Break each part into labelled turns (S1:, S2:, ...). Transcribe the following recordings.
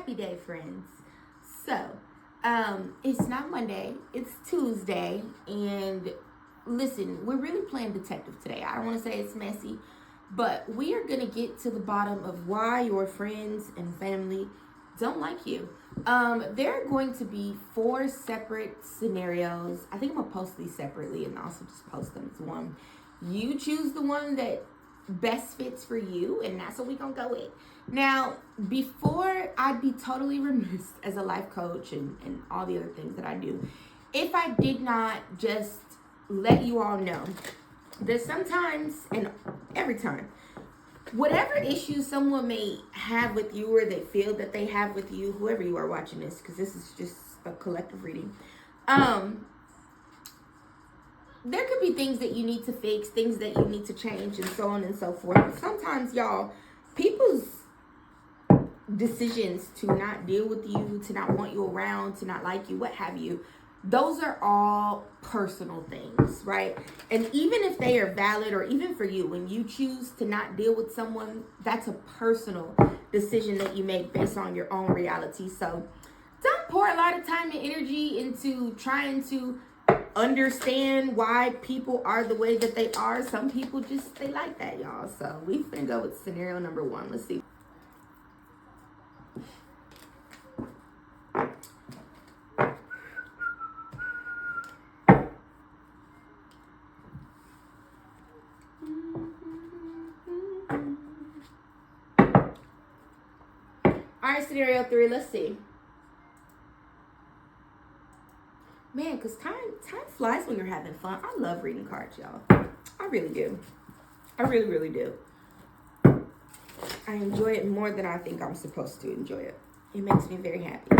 S1: Happy day, friends. So, it's not Monday, it's Tuesday, and listen, we're really playing detective today. I don't want to say it's messy, but we are going to get to the bottom of why your friends and family don't like you. There are going to be 4 separate scenarios. I think I'm going to post these separately and also just post them as one. You choose the one that best fits for you, and that's what we're going to go with. Now, before I'd be totally remiss as a life coach and all the other things that I do, if I did not just let you all know that sometimes and every time, whatever issues someone may have with you or they feel that they have with you, whoever you are watching this, because this is just a collective reading, there could be things that you need to fix, things that you need to change, and so on and so forth. Sometimes, y'all, people's decisions to not deal with you, to not want you around, to not like you, what have you, those are all personal things, right? And even if they are valid, or even for you, when you choose to not deal with someone, that's a personal decision that you make based on your own reality. So don't pour a lot of time and energy into trying to understand why people are the way that they are. Some people just, they like that, y'all. So we finna go with scenario number 1. Let's see. All right, scenario 3, let's see. Man, because time flies when you're having fun. I love reading cards, y'all. I really do. I really, really do. I enjoy it more than I think I'm supposed to enjoy it. It makes me very happy.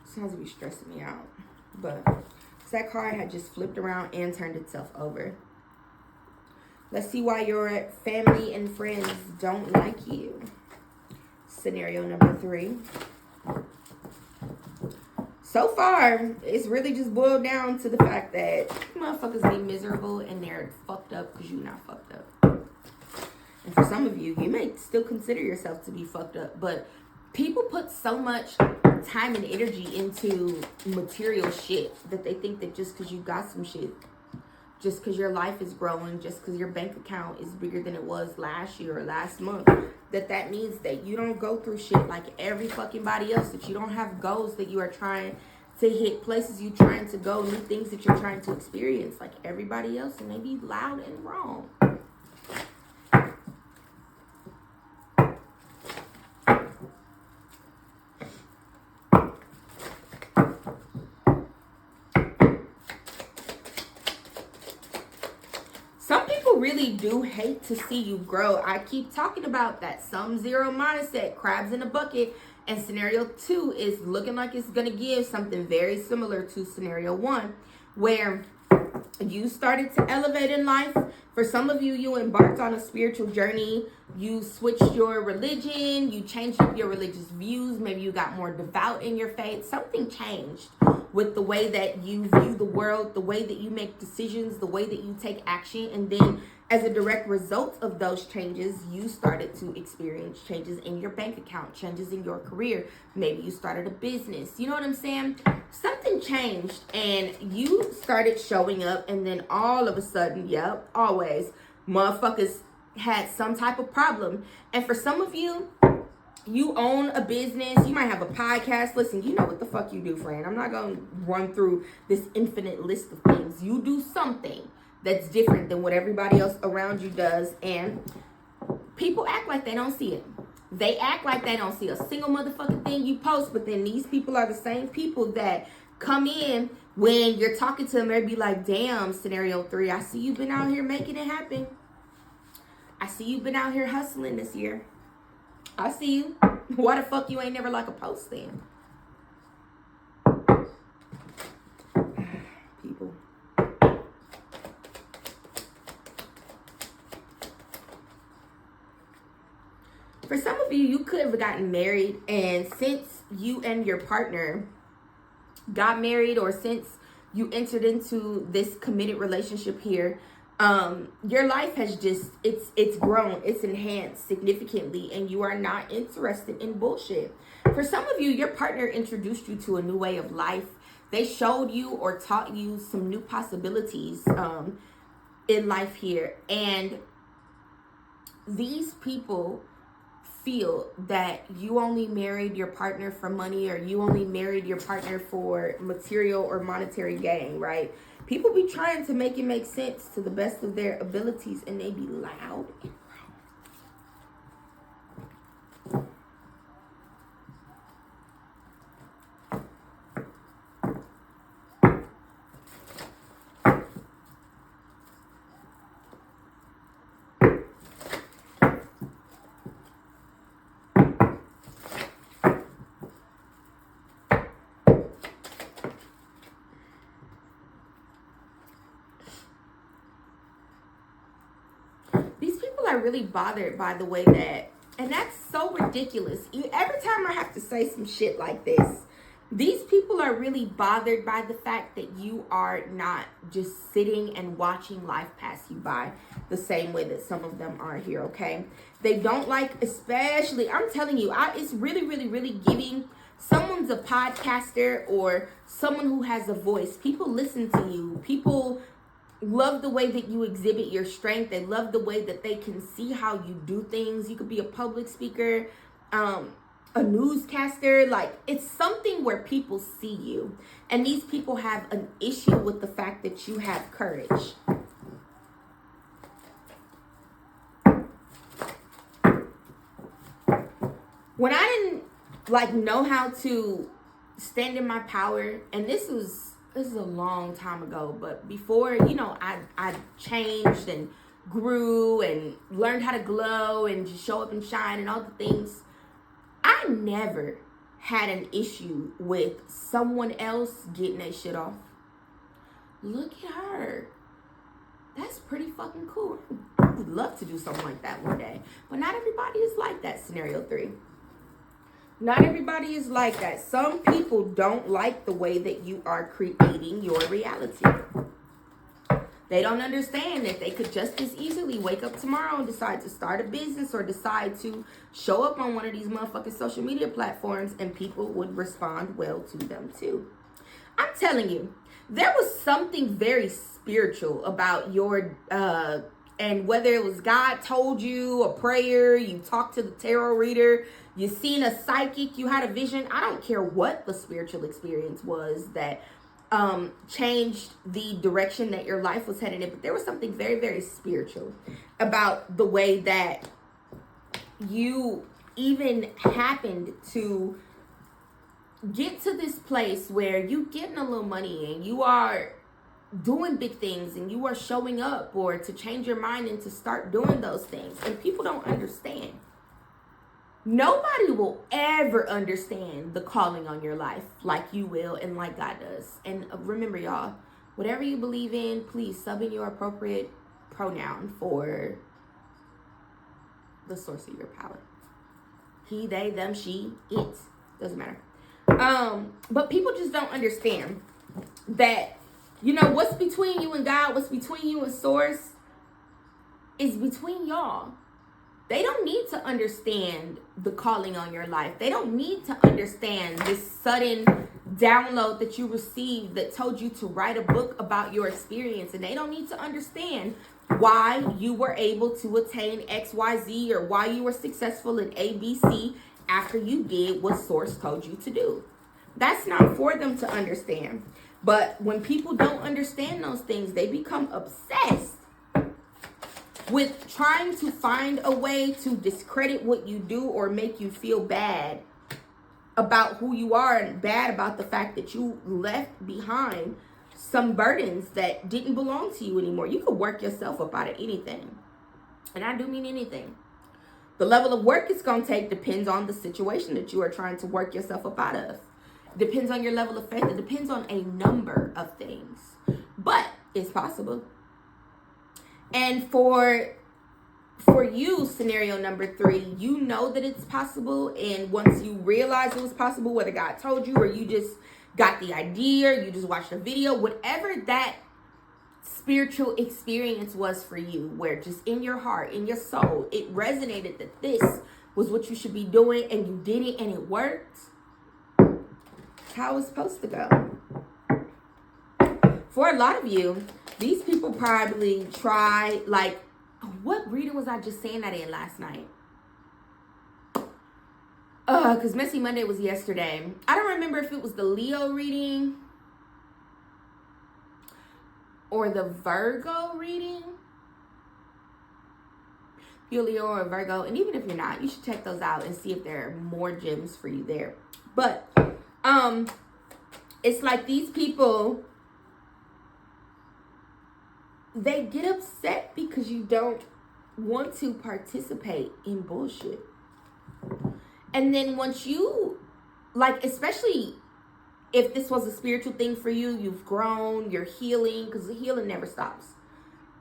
S1: Sometimes it be stressing me out. But that card had just flipped around and turned itself over. Let's see why your family and friends don't like you. Scenario number 3. So far, it's really just boiled down to the fact that motherfuckers be miserable and they're fucked up because you're not fucked up. And for some of you, you may still consider yourself to be fucked up, but people put so much time and energy into material shit that they think that just because you got some shit, just because your life is growing, just because your bank account is bigger than it was last year or last month, that means that you don't go through shit like every fucking body else, that you don't have goals that you are trying to hit, places you're trying to go, new things that you're trying to experience like everybody else, and they be loud and wrong. Really do hate to see you grow. I keep talking about that sum zero mindset, crabs in a bucket, and scenario 2 is looking like it's gonna give something very similar to scenario 1, where you started to elevate in life. For some of you, you embarked on a spiritual journey. You switched your religion, you changed up your religious views, maybe you got more devout in your faith. Something changed with the way that you view the world, the way that you make decisions, the way that you take action. And then as a direct result of those changes, you started to experience changes in your bank account, changes in your career. Maybe you started a business. You know what I'm saying? Something changed and you started showing up, and then all of a sudden, yep, always, motherfuckers had some type of problem. And for some of you, you own a business, you might have a podcast. Listen, you know what the fuck you do, friend. I'm not going to run through this infinite list of things. You do something that's different than what everybody else around you does, and people act like they don't see it. They act like they don't see a single motherfucking thing you post, but then these people are the same people that come in when you're talking to them. They'll be like, damn, scenario 3, I see you've been out here making it happen. I see you've been out here hustling this year. I see you. Why the fuck you ain't never like a post then? People. For some of you, you could have gotten married, and since you and your partner got married, or since you entered into this committed relationship here, Your life has just, it's grown, it's enhanced significantly, and you are not interested in bullshit. For some of you, your partner introduced you to a new way of life. They showed you or taught you some new possibilities in life here. And these people feel that you only married your partner for money, or you only married your partner for material or monetary gain, right? People be trying to make it make sense to the best of their abilities, and they be loud and really bothered by the way that, and that's so ridiculous. Every time I have to say some shit like this, these people are really bothered by the fact that you are not just sitting and watching life pass you by the same way that some of them are here, okay? They don't like, especially, I'm telling you, it's really, really, really giving. Someone's a podcaster or someone who has a voice. People listen to you. People love the way that you exhibit your strength. They love the way that they can see how you do things. You could be a public speaker, a newscaster. Like, it's something where people see you. And these people have an issue with the fact that you have courage. When I didn't know how to stand in my power, and this is a long time ago, but before, I changed and grew and learned how to glow and just show up and shine and all the things. I never had an issue with someone else getting that shit off. Look at her. That's pretty fucking cool. I would love to do something like that one day. But not everybody is like that, scenario 3. Not everybody is like that. Some people don't like the way that you are creating your reality. They don't understand that they could just as easily wake up tomorrow and decide to start a business or decide to show up on one of these motherfucking social media platforms, and people would respond well to them too. I'm telling you, there was something very spiritual about your, and whether it was God told you a prayer, you talked to the tarot reader, you seen a psychic, you had a vision. I don't care what the spiritual experience was that changed the direction that your life was headed in. But there was something very, very spiritual about the way that you even happened to get to this place where you getting a little money and you are doing big things and you are showing up, or to change your mind and to start doing those things. And people don't understand. Nobody will ever understand the calling on your life like you will and like God does. And remember, y'all, whatever you believe in, please sub in your appropriate pronoun for the source of your power. He, they, them, she, it. Doesn't matter. But people just don't understand that, what's between you and God, what's between you and source is between y'all. They don't need to understand the calling on your life. They don't need to understand this sudden download that you received that told you to write a book about your experience. And they don't need to understand why you were able to attain XYZ, or why you were successful in ABC after you did what Source told you to do. That's not for them to understand. But when people don't understand those things, they become obsessed with trying to find a way to discredit what you do or make you feel bad about who you are, and bad about the fact that you left behind some burdens that didn't belong to you anymore. You could work yourself up out of anything. And I do mean anything. The level of work it's going to take depends on the situation that you are trying to work yourself up out of. It depends on your level of faith. It depends on a number of things. But it's possible. And for you, scenario number 3, you know that it's possible. And once you realize it was possible, whether God told you or you just got the idea, or you just watched a video, whatever that spiritual experience was for you, where just in your heart, in your soul, it resonated that this was what you should be doing, and you did it and it worked. That's how it's supposed to go. For a lot of you, these people probably try, like, what reading was I just saying that in last night? Because Messy Monday was yesterday. I don't remember if it was the Leo reading or the Virgo reading. If you're Leo or Virgo, and even if you're not, you should check those out and see if there are more gems for you there. But it's like these people, they get upset because you don't want to participate in bullshit. And then once you, like, especially if this was a spiritual thing for you, you've grown, you're healing, because the healing never stops.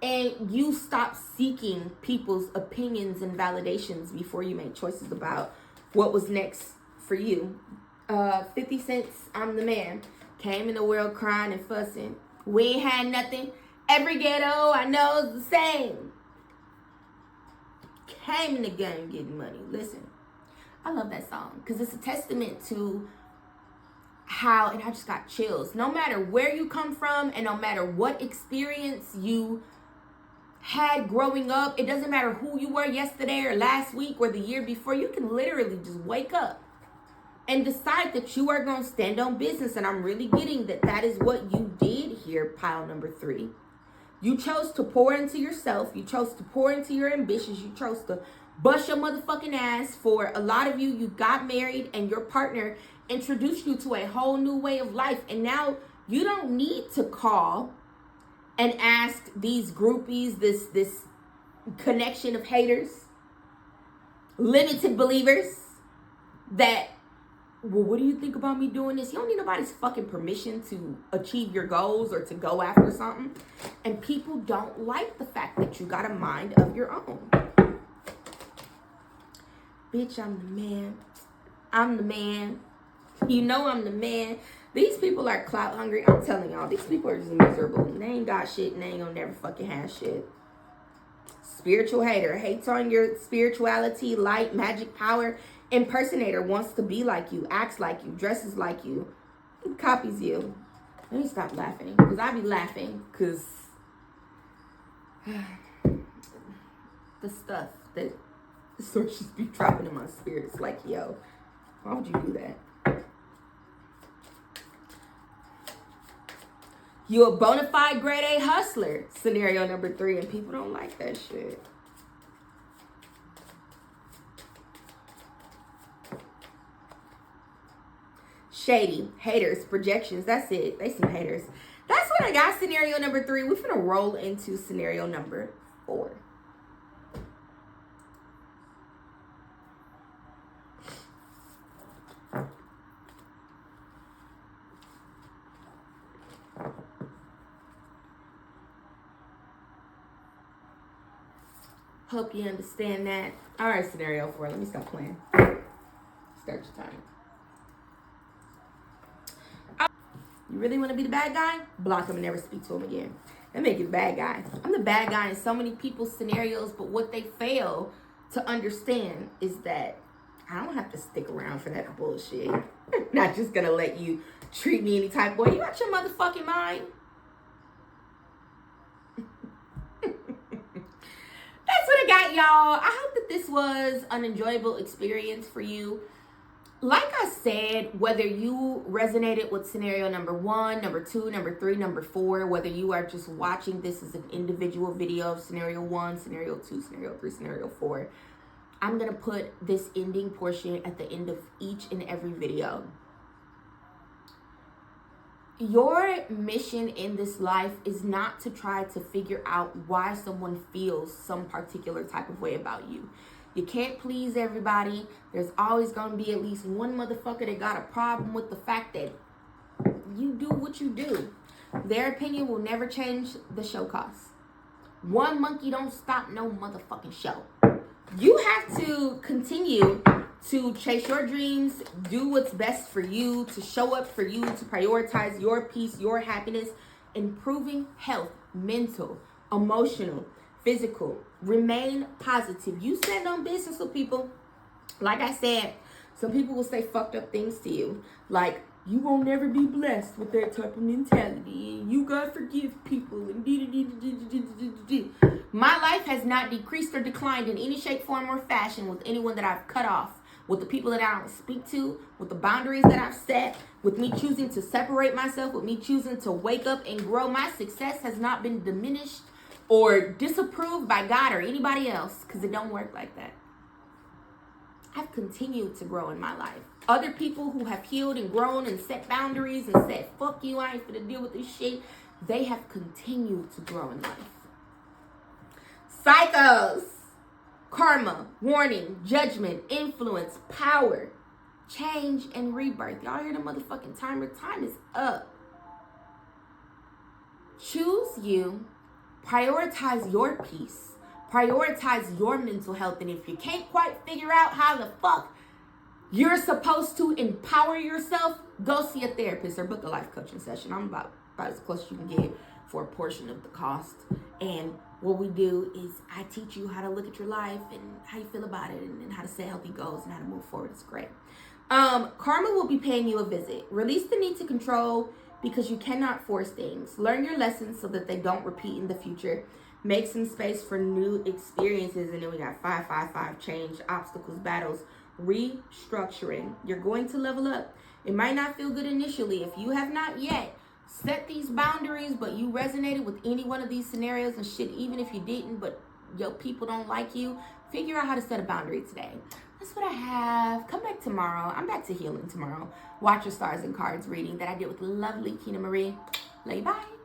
S1: And you stop seeking people's opinions and validations before you make choices about what was next for you. 50 Cent's I'm the Man came in the world crying and fussing. We ain't had nothing. Every ghetto I know is the same. Came in the game getting money. Listen, I love that song because it's a testament to how, and I just got chills. No matter where you come from and no matter what experience you had growing up, it doesn't matter who you were yesterday or last week or the year before, you can literally just wake up and decide that you are going to stand on business. And I'm really getting that that is what you did here, pile number 3. You chose to pour into yourself. You chose to pour into your ambitions. You chose to bust your motherfucking ass. For a lot of you, you got married and your partner introduced you to a whole new way of life. And now you don't need to call and ask these groupies, this connection of haters, limited believers, that, well, what do you think about me doing this? You don't need nobody's fucking permission to achieve your goals or to go after something. And people don't like the fact that you got a mind of your own. Bitch, I'm the man. I'm the man. You know I'm the man. These people are clout hungry. I'm telling y'all, these people are just miserable. They ain't got shit and they ain't gonna never fucking have shit. Spiritual hater. Hates on your spirituality, light, magic, power. Impersonator. Wants to be like you. Acts like you. Dresses like you. Copies you. Let me stop laughing. Because I be laughing. Because the stuff that the sources be dropping in my spirit. It's like, yo, why would you do that? You a bona fide grade A hustler. Scenario number 3. And people don't like that shit. Shady. Haters. Projections. That's it. They some haters. That's what I got. Scenario number 3. We're finna roll into scenario number 4. Hope you understand that. All right, scenario 4. Let me stop playing. Start your time. You really want to be the bad guy? Block him and never speak to him again. That make you the bad guy. I'm the bad guy in so many people's scenarios, but what they fail to understand is that I don't have to stick around for that bullshit. Not just gonna let you treat me any type of way. You got your motherfucking mind? That's what I got, y'all. I hope that this was an enjoyable experience for you. Like I said, whether you resonated with scenario number 1, number 2, number 3, number 4, whether you are just watching this as an individual video of scenario 1, scenario 2, scenario 3, scenario 4, I'm going to put this ending portion at the end of each and every video. Your mission in this life is not to try to figure out why someone feels some particular type of way about you. You can't please everybody. There's always going to be at least one motherfucker that got a problem with the fact that you do what you do. Their opinion will never change the show cost. One monkey don't stop no motherfucking show. You have to continue to chase your dreams, do what's best for you, to show up for you, to prioritize your peace, your happiness, improving health, mental, emotional, physical. Remain positive. You stand on business with people. Like I said, some people will say fucked up things to you. Like, you won't never be blessed with that type of mentality. And you gotta forgive people. And my life has not decreased or declined in any shape, form, or fashion with anyone that I've cut off. With the people that I don't speak to. With the boundaries that I've set. With me choosing to separate myself. With me choosing to wake up and grow. My success has not been diminished or disapproved by God or anybody else. Because it don't work like that. I've continued to grow in my life. Other people who have healed and grown and set boundaries and said, fuck you, I ain't finna deal with this shit. They have continued to grow in life. Psychos. Karma, warning, judgment, influence, power, change, and rebirth. Y'all hear the motherfucking timer? Time is up. Choose you. Prioritize your peace. Prioritize your mental health. And if you can't quite figure out how the fuck you're supposed to empower yourself, go see a therapist or book a life coaching session. I'm about as close as you can get for a portion of the cost. And what we do is I teach you how to look at your life and how you feel about it and how to set healthy goals and how to move forward. It's great. Karma will be paying you a visit. Release the need to control because you cannot force things. Learn your lessons so that they don't repeat in the future. Make some space for new experiences. And then we got 555 change, obstacles, battles, restructuring. You're going to level up. It might not feel good initially. If you have not yet set these boundaries, but you resonated with any one of these scenarios and shit, even if you didn't, but your people don't like you, figure out how to set a boundary today. That's what I have. Come back tomorrow. I'm back to healing tomorrow. Watch your stars and cards reading that I did with lovely Kina Marie. Lay bye.